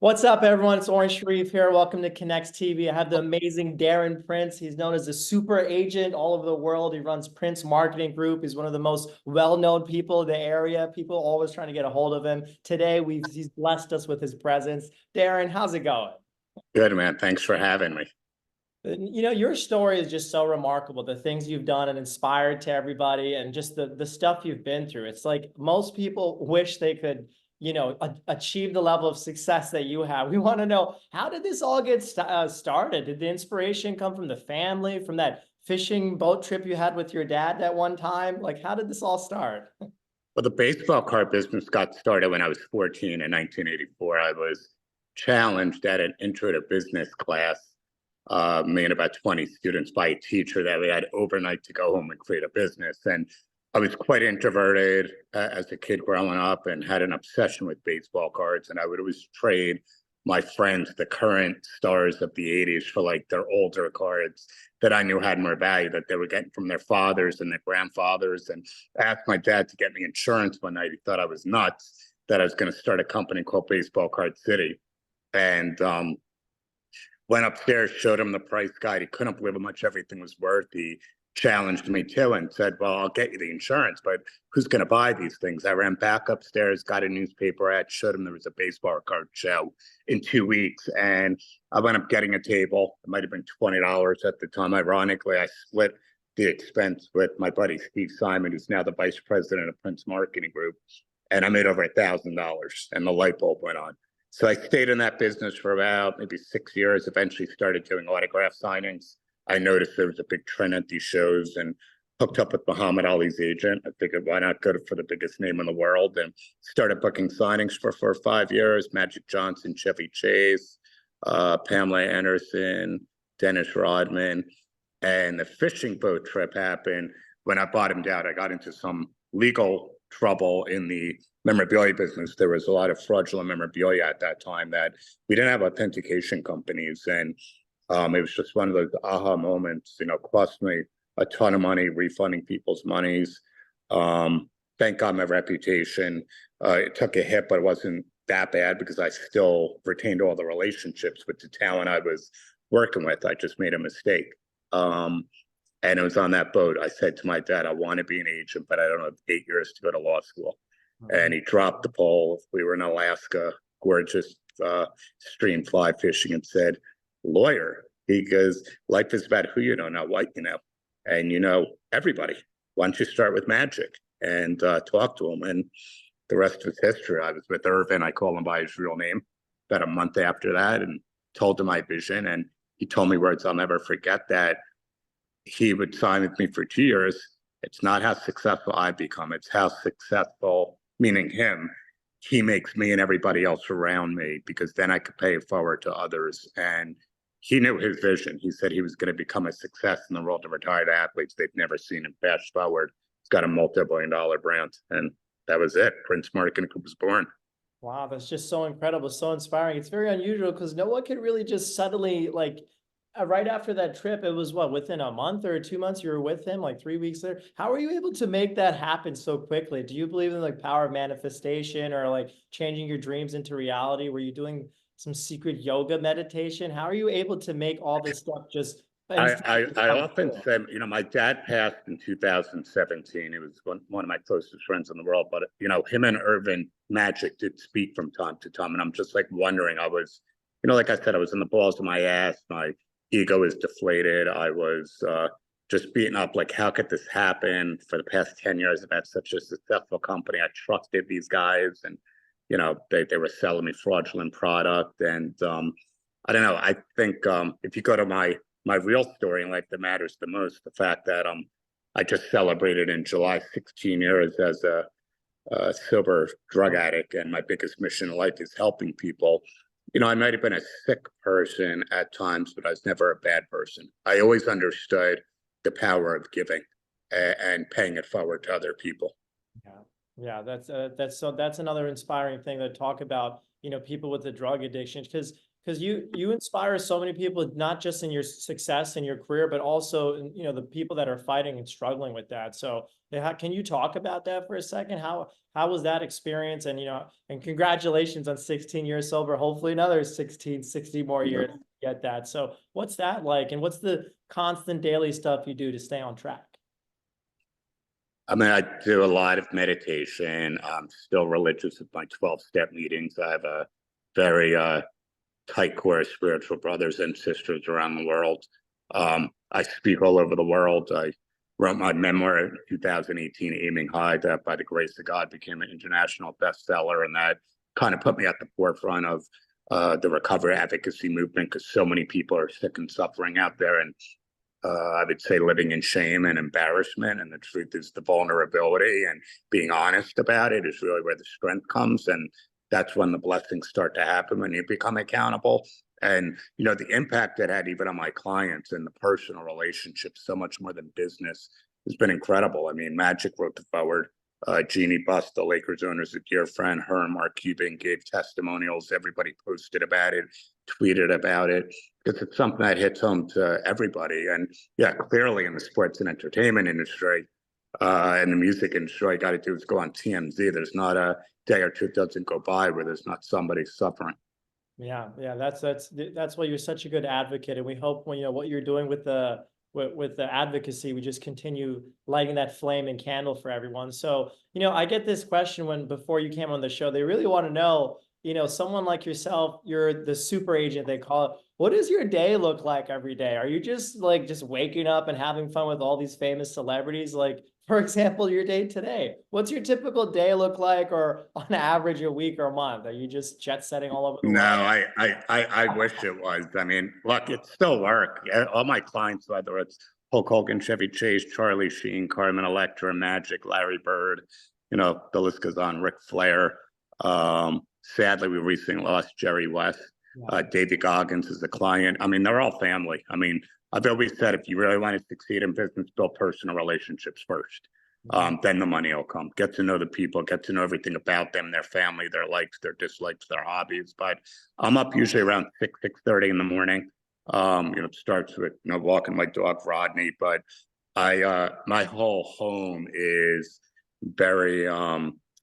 What's up, everyone? It's Auran Shereef here. Welcome to Konnex TV. I have the amazing Darren Prince. He's known as a super agent all over the world. He runs Prince Marketing Group. He's one of the most well-known people in the area. People always trying to get a hold of him. Today, he's blessed us with his presence. Darren, how's it going? Good, man. Thanks for having me. You know, your story is just so remarkable. The things you've done and inspired to everybody, and just the stuff you've been through. It's like most people wish they could, achieve the level of success that you have. We want to know, how did this all get started? Did the inspiration come from the family, from that fishing boat trip you had with your dad that one time? Like, how did this all start? Well, the baseball card business got started when I was 14 in 1984. I was challenged at an intro to business class, me and about 20 students, by a teacher that we had overnight to go home and create a business. And I was quite introverted as a kid growing up and had an obsession with baseball cards. And I would always trade my friends, the current stars of the 80s, for like their older cards that I knew had more value, that they were getting from their fathers and their grandfathers. And I asked my dad to get me insurance one night. He thought I was nuts, that I was going to start a company called Baseball Card City. And went upstairs, showed him the price guide. He couldn't believe how much everything was worth. He challenged me too and said, well, I'll get you the insurance, but who's going to buy these things? I ran back upstairs, got a newspaper ad, showed him there was a baseball card show in 2 weeks. And I went up getting a table. It might have been $20 at the time. Ironically, I split the expense with my buddy, Steve Simon, who's now the vice president of Prince Marketing Group. And I made over $1,000 and the light bulb went on. So I stayed in that business for about maybe 6 years, eventually started doing autograph signings. I noticed there was a big trend at these shows and hooked up with Muhammad Ali's agent. I figured, why not go for the biggest name in the world, and started booking signings for 4 or 5 years. Magic Johnson, Chevy Chase, Pamela Anderson, Dennis Rodman. And the fishing boat trip happened when I bottomed out. I got into some legal trouble in the memorabilia business. There was a lot of fraudulent memorabilia at that time that we didn't have authentication companies. And it was just one of those aha moments, cost me a ton of money refunding people's monies. Thank God my reputation, it took a hit, but it wasn't that bad because I still retained all the relationships with the talent I was working with. I just made a mistake. And it was on that boat. I said to my dad, I want to be an agent, but I don't have 8 years to go to law school. And he dropped the pole. We were in Alaska, gorgeous stream fly fishing, and said, lawyer. He goes, life is about who you know, not what you know. And you know everybody. Why don't you start with Magic and talk to him? And the rest was history. I was with Irvin. I call him by his real name about a month after that and told him my vision. And he told me words I'll never forget, that he would sign with me for 2 years. It's not how successful I become. It's how successful, meaning him, he makes me and everybody else around me, because then I could pay it forward to others. And he knew his vision. He said he was going to become a success in the world of retired athletes. They've never seen him fast forward. He's got a multi-billion-dollar brand. And that was it. Prince Marketing Group was born. Wow, that's just so incredible, so inspiring. It's very unusual because no one can really just suddenly, like, right after that trip, it was what, within a month or 2 months, you were with him, like 3 weeks there. How were you able to make that happen so quickly? Do you believe in like power of manifestation, or like changing your dreams into reality? Were you doing some secret yoga meditation? How are you able to make all this stuff just I often say, my dad passed in 2017. He was one of my closest friends in the world. But, him and Irvin Magic did speak from time to time. And I'm just like wondering, I was, like I said, I was in the balls of my ass. My ego is deflated. I was just beaten up. Like, how could this happen? For the past 10 years, I've had such a successful company. I trusted these guys, and, they were selling me fraudulent product. And I don't know. I think if you go to my real story in life that matters the most, the fact that I just celebrated in July 16 years as a sober drug addict, and my biggest mission in life is helping people. I might have been a sick person at times, but I was never a bad person. I always understood the power of giving and paying it forward to other people. Yeah, that's another inspiring thing to talk about, people with the drug addiction, because because you inspire so many people, not just in your success in your career, but also in, the people that are fighting and struggling with that. So yeah, can you talk about that for a second? How was that experience? And and congratulations on 16 years sober. Hopefully another 16, 60 more years to get that. So what's that like? And what's the constant daily stuff you do to stay on track? I mean, I do a lot of meditation. I'm still religious with my 12-step meetings. I have a very tight core of spiritual brothers and sisters around the world. I speak all over the world. I wrote my memoir in 2018, Aiming High, that by the grace of God became an international bestseller. And that kind of put me at the forefront of the recovery advocacy movement, because so many people are sick and suffering out there. And I would say living in shame and embarrassment. And the truth is, the vulnerability and being honest about it is really where the strength comes. And that's when the blessings start to happen, when you become accountable. And, the impact that had even on my clients and the personal relationships, so much more than business, has been incredible. I mean, Magic wrote the forward. Jeannie Buss, the Lakers owner, is a dear friend. Her and Mark Cuban gave testimonials. Everybody posted about it, tweeted about it, because it's something that hits home to everybody. And yeah, clearly in the sports and entertainment industry and the music industry, all you got to do is go on TMZ. There's not a day or two doesn't go by where there's not somebody suffering. Yeah, that's why you're such a good advocate, and we hope when what you're doing with the advocacy, we just continue lighting that flame and candle for everyone. So, I get this question before you came on the show. They really want to know, someone like yourself, you're the super agent, they call it. What does your day look like every day? Are you just waking up and having fun with all these famous celebrities? Like, for example, your day today. What's your typical day look like, or on average a week or a month? Are you just jet setting all over the No, world? I wish it was. I mean, look, it's still work. All my clients, whether it's Hulk Hogan, Chevy Chase, Charlie Sheen, Carmen Electra, Magic, Larry Bird, the list goes on, Ric Flair. Sadly, we recently lost Jerry West. David Goggins is a client. I mean, they're all family. I mean, I've always said, if you really want to succeed in business, build personal relationships first. Then the money will come. Get to know the people, get to know everything about them, their family, their likes, their dislikes, their hobbies. But I'm up usually around 6:30 in the morning. It starts with walking my dog Rodney, but my whole home is very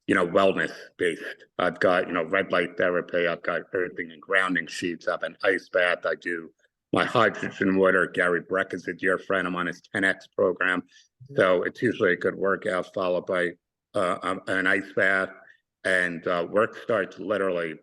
wellness based. I've got red light therapy. I've got everything in grounding sheets. I have an ice bath. I do my hydrogen water. Gary Breck is a dear friend. I'm on his 10X program. So it's usually a good workout followed by an ice bath. And work starts literally,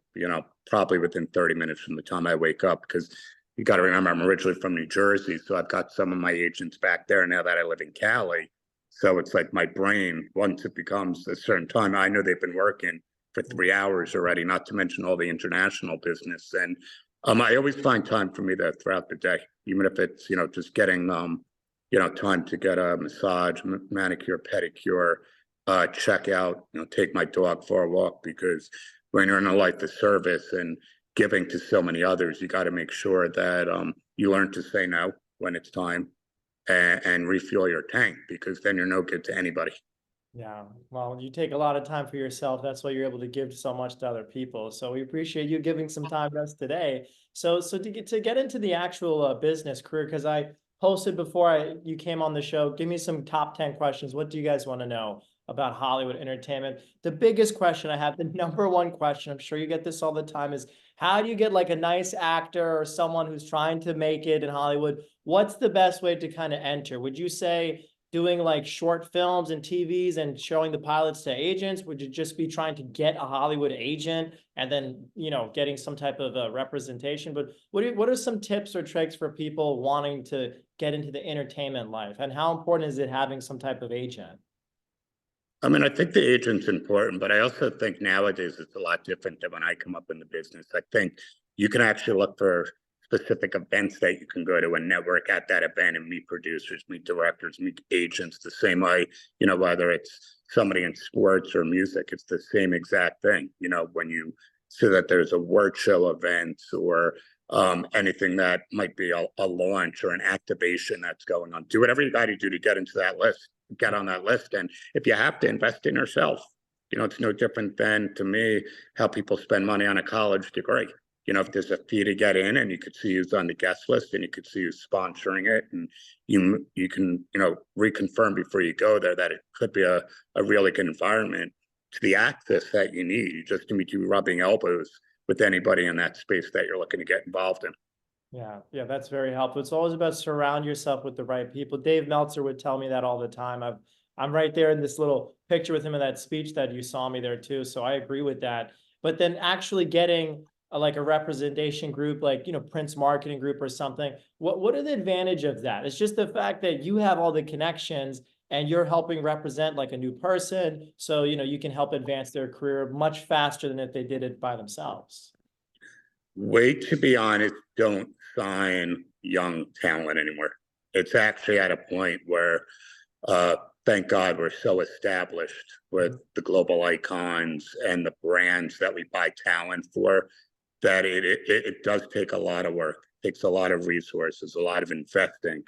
probably within 30 minutes from the time I wake up, because you got to remember, I'm originally from New Jersey. So I've got some of my agents back there now that I live in Cali. So it's like my brain, once it becomes a certain time, I know they've been working for 3 hours already, not to mention all the international business. And I always find time for me throughout the day, even if it's, just getting, time to get a massage, manicure, pedicure, check out, take my dog for a walk, because when you're in a life of service and giving to so many others, you got to make sure that you learn to say no when it's time and refuel your tank, because then you're no good to anybody. Yeah, well, you take a lot of time for yourself. That's why you're able to give so much to other people. So we appreciate you giving some time to us today. So to get into the actual business career, because I posted before you came on the show, give me some top 10 questions. What do you guys want to know about Hollywood entertainment? The biggest question I have, the number one question, I'm sure you get this all the time, is how do you get like a nice actor or someone who's trying to make it in Hollywood? What's the best way to kind of enter? Would you say doing like short films and TVs and showing the pilots to agents? Would you just be trying to get a Hollywood agent and then, getting some type of representation? But what are some tips or tricks for people wanting to get into the entertainment life? And how important is it having some type of agent? I mean, I think the agent's important, but I also think nowadays it's a lot different than when I come up in the business. I think you can actually look for specific events that you can go to and network at that event and meet producers, meet directors, meet agents the same way, whether it's somebody in sports or music, it's the same exact thing. When you see that there's a word show event or anything that might be a launch or an activation that's going on, do whatever you got to do to get into that list, get on that list. And if you have to, invest in yourself. It's no different than, to me, how people spend money on a college degree. if there's a fee to get in and you could see who's on the guest list and you could see who's sponsoring it, and you can, reconfirm before you go there that it could be a really good environment to the access that you need. You just need to be rubbing elbows with anybody in that space that you're looking to get involved in. Yeah, that's very helpful. It's always about surround yourself with the right people. Dave Meltzer would tell me that all the time. I'm right there in this little picture with him in that speech that you saw me there too. So I agree with that. But then actually getting like a representation group, like, Prince Marketing Group or something. What are the advantage of that? It's just the fact that you have all the connections and you're helping represent like a new person. So, you can help advance their career much faster than if they did it by themselves. To be honest, don't sign young talent anymore. It's actually at a point where, thank God, we're so established with the global icons and the brands that we buy talent for, that it does take a lot of work. It takes a lot of resources, a lot of investing.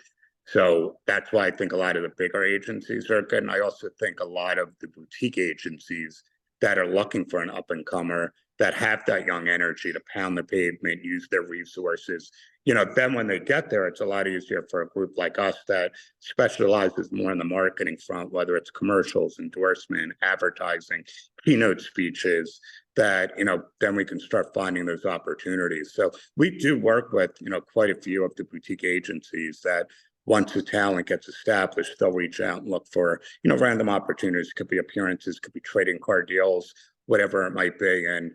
So that's why I think a lot of the bigger agencies are good. And I also think a lot of the boutique agencies that are looking for an up and comer, that have that young energy to pound the pavement, use their resources. Then when they get there, it's a lot easier for a group like us that specializes more in the marketing front, whether it's commercials, endorsement, advertising, keynote speeches, that, then we can start finding those opportunities. So we do work with, quite a few of the boutique agencies that once the talent gets established, they'll reach out and look for, random opportunities. It could be appearances, could be trading card deals, whatever it might be. And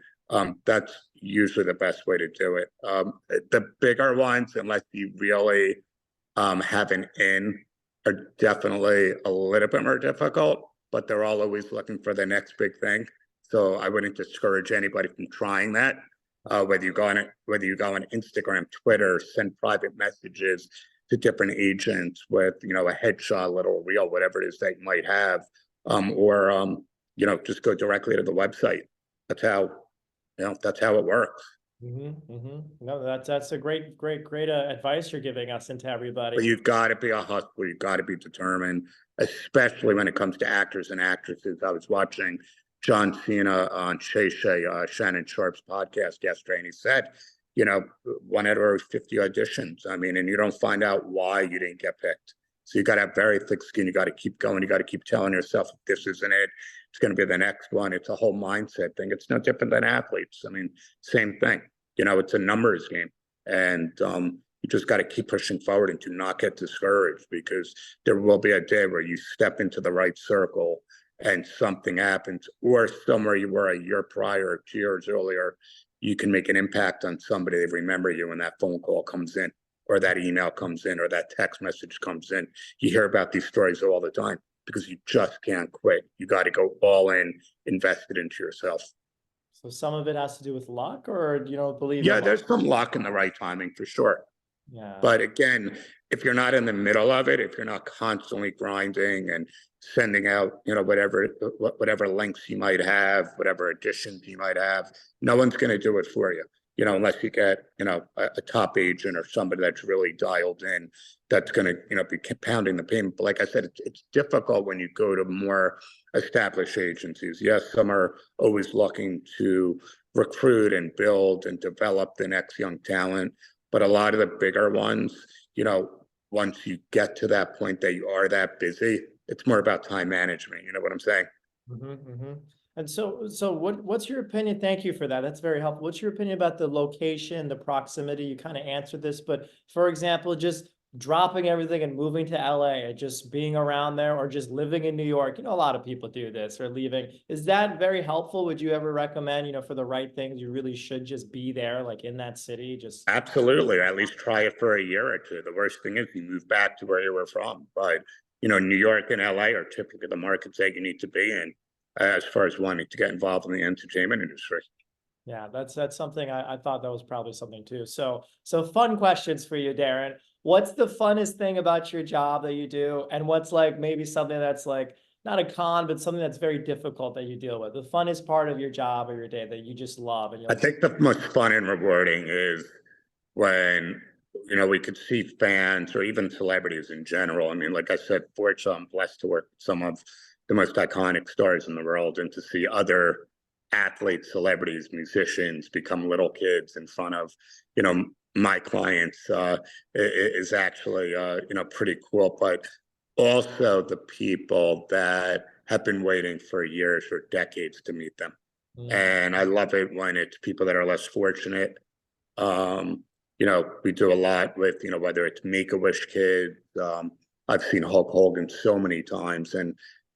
that's usually the best way to do it. The bigger ones, unless you really have an in, are definitely a little bit more difficult, but they're all always looking for the next big thing. So I wouldn't discourage anybody from trying that. Whether you go on Instagram, Twitter, send private messages to different agents with, a headshot, little reel, whatever it is that you might have, or just go directly to the website. That's how it works. No, that's a great advice you're giving us and to everybody. But you've got to be a hustler. You've got to be determined, especially when it comes to actors and actresses. I was watching John Cena on Shannon Sharp's podcast yesterday, and he said, one out of every 50 auditions. I mean, and you don't find out why you didn't get picked. So you got to have very thick skin. You got to keep going. You got to keep telling yourself, if this isn't it, it's going to be the next one. It's a whole mindset thing. It's no different than athletes. I mean, same thing. It's a numbers game. And you just got to keep pushing forward and do not get discouraged, because there will be a day where you step into the right circle and something happens, or somewhere you were a year prior or 2 years earlier, you can make an impact on somebody. They remember you when that phone call comes in, or that email comes in, or that text message comes in. You hear about these stories all the time, because you just can't quit. You got to go all in, invested into yourself. So some of it has to do with luck, or believe? Yeah, there's some luck in the right timing for sure. Yeah. But again, if you're not in the middle of it, if you're not constantly grinding and sending out, whatever links you might have, whatever additions you might have, no one's going to do it for you. Unless you get, a top agent or somebody that's really dialed in, that's going to, be pounding the payment. But like I said, it's difficult when you go to more established agencies. Yes, some are always looking to recruit and build and develop the next young talent. But a lot of the bigger ones, once you get to that point that you are that busy, it's more about time management. You know what I'm saying? And so what's your opinion? Thank you for that. That's very helpful. What's your opinion about the location, the proximity? You kind of answered this, but for example, just dropping everything and moving to LA and just being around there, or just living in New York. A lot of people do this, or leaving. Is that very helpful? Would you ever recommend, for the right things, you really should just be there, like in that city? Just absolutely. At least try it for a year or two. The worst thing is you move back to where you were from. But, New York and LA are typically the markets that you need to be in, as far as wanting to get involved in the entertainment industry. Yeah, that's something I thought that was probably something too. So fun questions for you, Darren. What's the funnest thing about your job that you do? And what's like maybe something that's like not a con, but something that's very difficult that you deal with? The funnest part of your job or your day that you just love. And I think the most fun and rewarding is when, we could see fans or even celebrities in general. I mean, like I said, fortunately, I'm blessed to work with some of the most iconic stars in the world, and to see other athletes, celebrities, musicians become little kids in front of, you know, my clients is actually, you know, pretty cool. But also the people that have been waiting for years or decades to meet them. Mm. And I love it when it's people that are less fortunate. You know, we do a lot with, you know, whether it's Make-A-Wish kids. I've seen Hulk Hogan so many times, and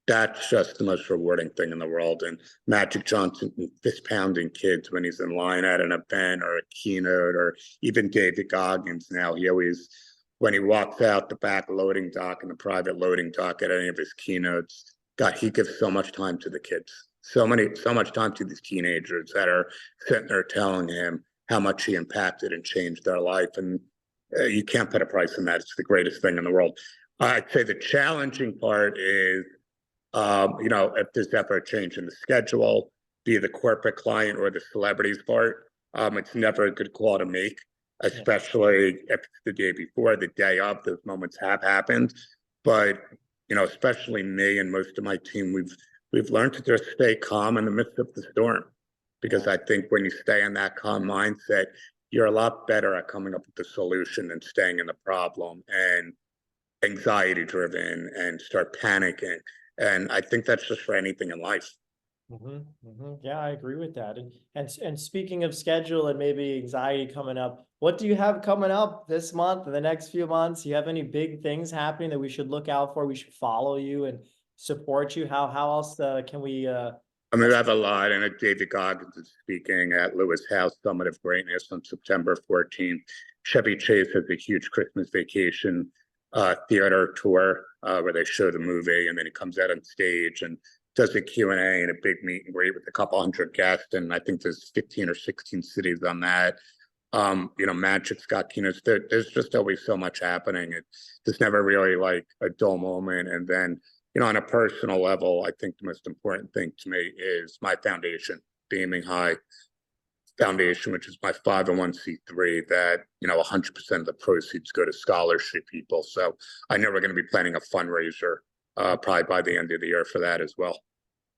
that's just the most rewarding thing in the world. And Magic Johnson fist pounding kids when he's in line at an event or a keynote, or even David Goggins now. He always, when he walks out the back loading dock in the private loading dock at any of his keynotes, God, he gives so much time to the kids. So much time to these teenagers that are sitting there telling him how much he impacted and changed their life. And you can't put a price on that. It's the greatest thing in the world. I'd say the challenging part is, you know, if there's ever a change in the schedule, be the corporate client or the celebrities part, it's never a good call to make, especially if it's the day before, the day of. Those moments have happened. But, you know, especially me and most of my team, we've learned to just stay calm in the midst of the storm. Because I think when you stay in that calm mindset, you're a lot better at coming up with the solution than staying in the problem and anxiety driven and start panicking. And I think that's just for anything in life. Yeah, I agree with that. And speaking of schedule and maybe anxiety coming up, what do you have coming up this month and the next few months? You have any big things happening that we should look out for? We should follow you and support you. How else can we I mean, we have a lot, and David Goggins is speaking at Lewis House Summit of Greatness on September 14th. Chevy Chase has a huge Christmas Vacation theater tour where they show the movie, and then he comes out on stage and does a Q&A and a big meet and greet with a couple hundred guests, and I think there's 15 or 16 cities on that. You know, Magic's got keynotes. There's just always so much happening. There's never really like a dull moment. And then, you know, on a personal level, I think the most important thing to me is my foundation, the Aiming High Foundation, which is my 501c3, that, you know, 100% of the proceeds go to scholarship people. So I know we're going to be planning a fundraiser probably by the end of the year for that as well.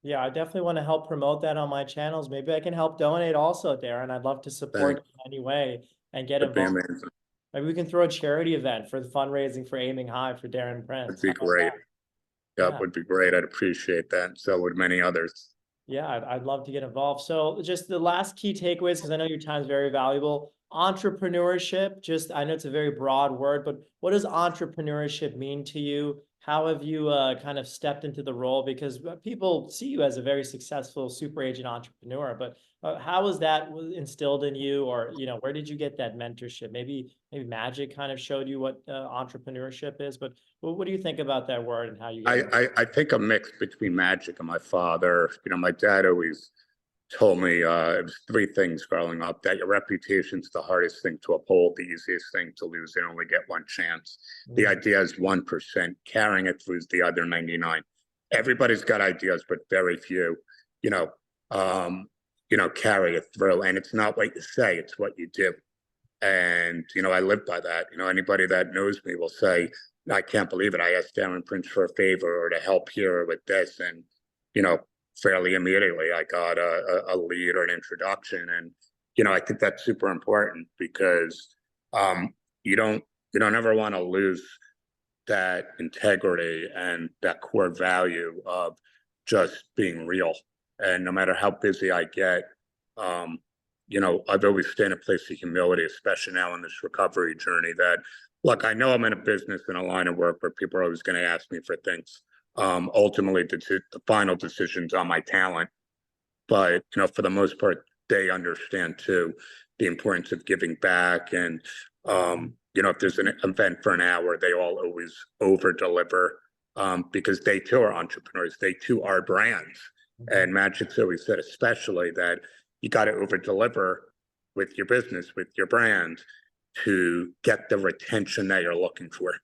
Yeah, I definitely want to help promote that on my channels. Maybe I can help donate also, Darren. I'd love to support Thanks. you in any way and get That'd be involved. amazing. Maybe we can throw a charity event for the fundraising for Aiming High for Darren That'd Prince. be How about great. that? That Yeah. would be great. I'd appreciate that. And so would many others. Yeah, I'd love to get involved. So just the last key takeaways, because I know your time is very valuable. Entrepreneurship, just I know it's a very broad word, but what does entrepreneurship mean to you? How have you kind of stepped into the role? Because people see you as a very successful super agent entrepreneur, but how was that instilled in you? Or, you know, where did you get that mentorship? Maybe Magic kind of showed you what entrepreneurship is, but what do you think about that word and how you got involved? I think a mix between Magic and my father. You know, my dad always told me it was three things growing up: that your reputation's the hardest thing to uphold, the easiest thing to lose, and only get one chance. The idea is 1%, carrying it through is the other 99. Everybody's got ideas, but very few, you know, carry it through. And it's not what you say, it's what you do. And, you know, I live by that. You know, anybody that knows me will say, I can't believe it. I asked Darren Prince for a favor or to help here with this. And, you know, fairly immediately I got a lead or an introduction. And, you know, I think that's super important because you don't ever want to lose that integrity and that core value of just being real. And no matter how busy I get, you know, I've always stayed in a place of humility, especially now in this recovery journey, that look, I know I'm in a business and a line of work where people are always going to ask me for things. Ultimately, the final decision's on my talent. But, you know, for the most part, they understand too the importance of giving back. And, you know, if there's an event for an hour, they all always over deliver because they too are entrepreneurs. They too are brands. And Magic's always said, especially, that you got to over deliver with your business, with your brand, to get the retention that you're looking for.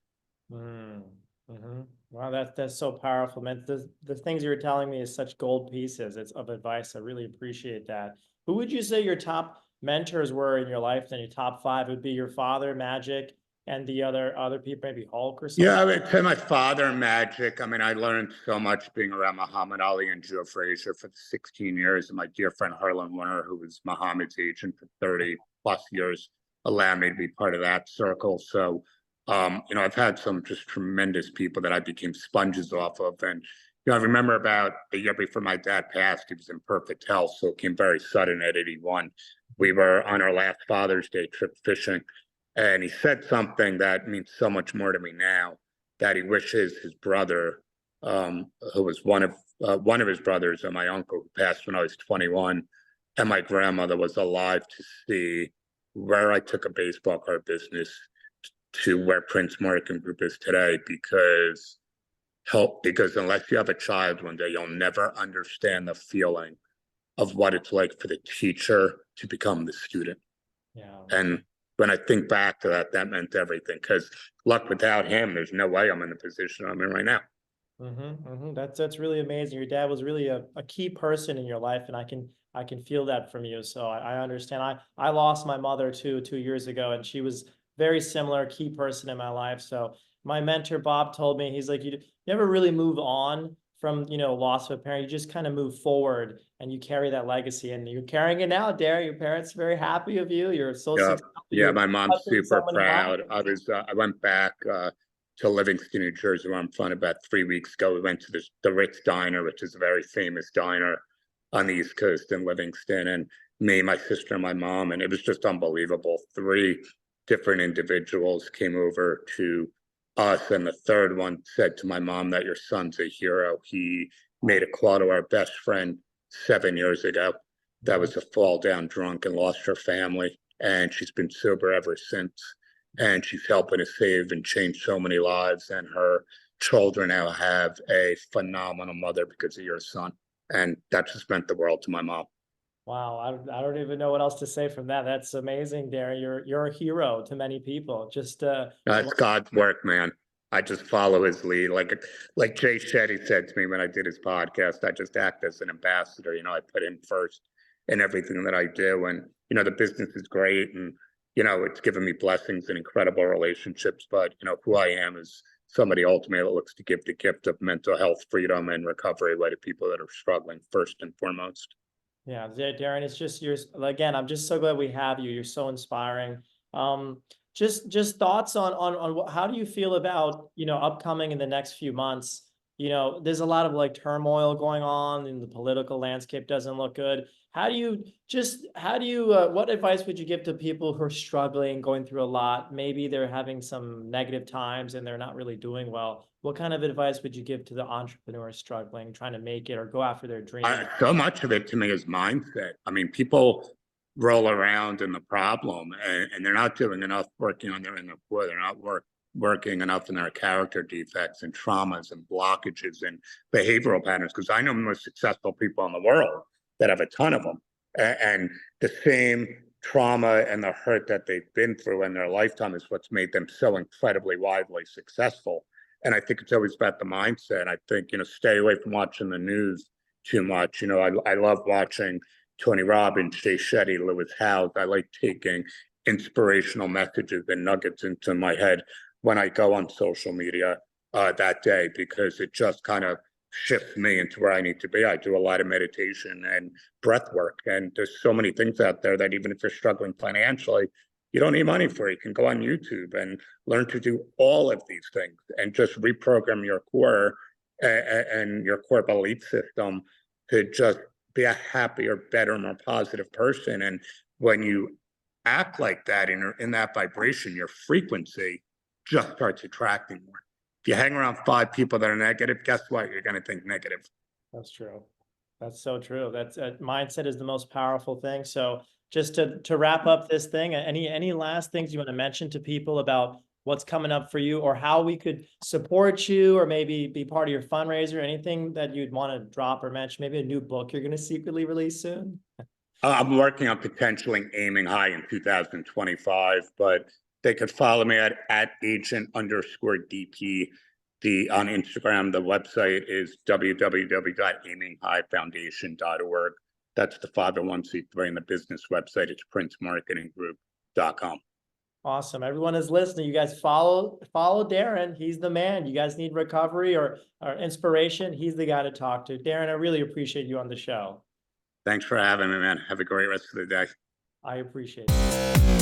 Wow, that's so powerful, man. The things you were telling me is such gold pieces. It's of advice. I really appreciate that. Who would you say your top mentors were in your life? Then your top five would be your father, Magic, and the other people, maybe Hulk or something? Yeah, I would say my father, magic. I mean, I learned so much being around Muhammad Ali and Joe Frazier for 16 years, and my dear friend Harlan Winter, who was Muhammad's agent for 30 plus years, allowed me to be part of that circle. So, I've had some just tremendous people that I became sponges off of. And, I remember about a year before my dad passed, he was in perfect health. So it came very sudden at 81. We were on our last Father's Day trip fishing. And he said something that means so much more to me now, that he wishes his brother, who was one of his brothers, and my uncle who passed when I was 21, and my grandmother was alive to see where I took a baseball card business to where Prince Marketing Group is today. Because unless you have a child one day, you'll never understand the feeling of what it's like for the teacher to become the student. Yeah. And when I think back to that, that meant everything. Because luck, without him, there's no way I'm in the position I'm in right now. That's really amazing. Your dad was really a key person in your life, and I can feel that from you. So I understand. I lost my mother too 2 years ago, and she was very similar, key person in my life. So my mentor Bob told me, he's like, you never really move on from loss of a parent. You just kind of move forward, and you carry that legacy, and you're carrying it now, Darren. Your parents are very happy of you. You're so Yeah, successful. yeah. You're My mom's touching so super many proud. lives. I went back to Livingston, New Jersey, where I'm from, about 3 weeks ago. We went to the Ritz Diner, which is a very famous diner on the East Coast in Livingston, and me, my sister, and my mom, and it was just unbelievable. Three different individuals came over to us, and the third one said to my mom that your son's a hero. He made a call to our best friend 7 years ago that was a fall down drunk and lost her family, and she's been sober ever since. And she's helping to save and change so many lives. And her children now have a phenomenal mother because of your son. And that just meant the world to my mom. Wow, I don't even know what else to say from that. That's amazing, Darren. You're a hero to many people. Just It's God's work, man. I just follow his lead. Like Jay Shetty said to me when I did his podcast, I just act as an ambassador. I put him first in everything that I do. And, the business is great. And, it's given me blessings and incredible relationships. But, who I am is somebody ultimately that looks to give the gift of mental health freedom and recovery to people that are struggling first and foremost. Yeah, Darren, it's just again, I'm just so glad we have you. You're so inspiring. Just thoughts on how do you feel about, upcoming in the next few months? There's a lot of like turmoil going on, and the political landscape doesn't look good. What advice would you give to people who are struggling, going through a lot? Maybe they're having some negative times and they're not really doing well. What kind of advice would you give to the entrepreneurs struggling, trying to make it or go after their dream? So much of it to me is mindset. I mean, people roll around in the problem, and they're not doing enough working on their inner core. They're not working enough in their character defects and traumas and blockages and behavioral patterns. Because I know the most successful people in the world that have a ton of them. And the same trauma and the hurt that they've been through in their lifetime is what's made them so incredibly widely successful. And I think it's always about the mindset. I think, stay away from watching the news too much. I love watching Tony Robbins, Jay Shetty, Lewis Howes. I like taking inspirational messages and nuggets into my head when I go on social media that day, because it just kind of shifts me into where I need to be. I do a lot of meditation and breath work, and there's so many things out there that even if you're struggling financially, you don't need money for it. You can go on YouTube and learn to do all of these things and just reprogram your core and your core belief system to just be a happier, better, more positive person. And when you act like that in that vibration, your frequency just starts attracting more. If you hang around 5 people that are negative, guess what? You're going to think negative. That's true. That's so true. That's mindset is the most powerful thing. So just to wrap up this thing, any last things you want to mention to people about what's coming up for you, or how we could support you, or maybe be part of your fundraiser, anything that you'd want to drop or mention, maybe a new book you're going to secretly release soon? I'm working on potentially aiming high in 2025, but they could follow me at agent_DP. On Instagram, the website is www.aiminghighfoundation.org. That's the 501c3, and the business website is princemarketinggroup.com. Awesome. Everyone is listening. You guys follow Darren. He's the man. You guys need recovery or inspiration. He's the guy to talk to. Darren, I really appreciate you on the show. Thanks for having me, man. Have a great rest of the day. I appreciate it.